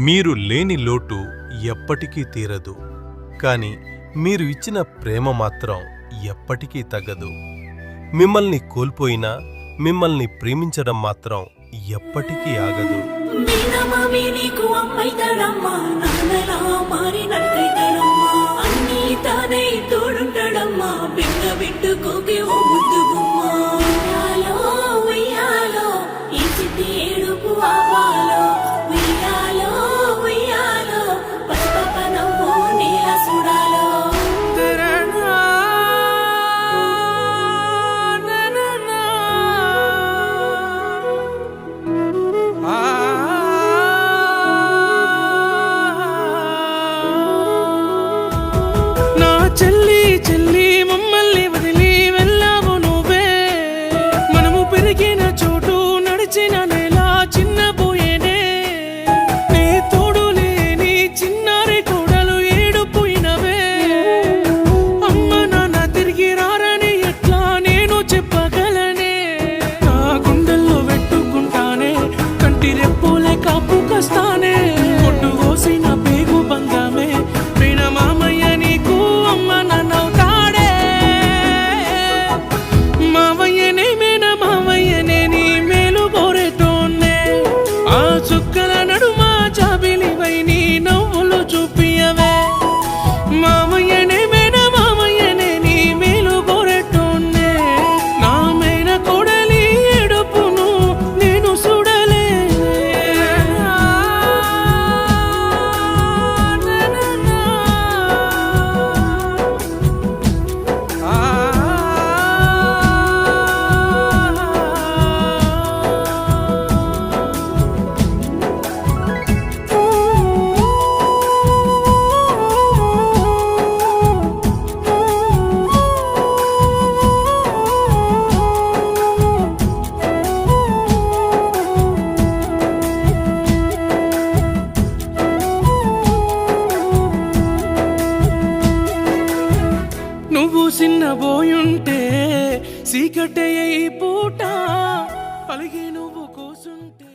మీరు లేని లోటు ఎప్పటికీ తీరదు, కాని మీరు ఇచ్చిన ప్రేమ మాత్రం ఎప్పటికీ తగ్గదు. మిమ్మల్ని కోల్పోయినా మిమ్మల్ని ప్రేమించడం మాత్రం ఎప్పటికీ ఆగదు. చెల్లి చెల్లి మమ్మల్ని వదిలి వెళ్ళావు నువ్వే. మనము పెరిగిన చోటు నడిచిన నేల చిన్నపోయేనే. నీ తోడు లేని చిన్నారి కోడలు ఏడుపోయినవే. అమ్మ నాన్న తిరిగి రారని ఎట్లా నేను చెప్పగలనే. నా గుండెల్లో పెట్టుకుంటానే, కంటి రెప్పులే కాపు కస్తానే. కొట్టు కోసిన పేగు బంధమే ప్రేమ మామయ్య నీకు అమ్మ నన్నవుతాడే. మావయ్యనే మేన మావయ్యనే నీ మేలు కోరేటోన్నే. ఆ చుక్కల నడుమ జాబిలివై నీ నవ్వులు చూపియవే. మావయ్యనే మేన మావయ్యనే నీ మేలు కోరేటోన్నే. నా మేన కోడలి ఏడుపును నేను చూడలే. నువ్వు చిన్నబోయుంటే సీకటే ఈ పూట పలిగి నువ్వు కూసుంటే.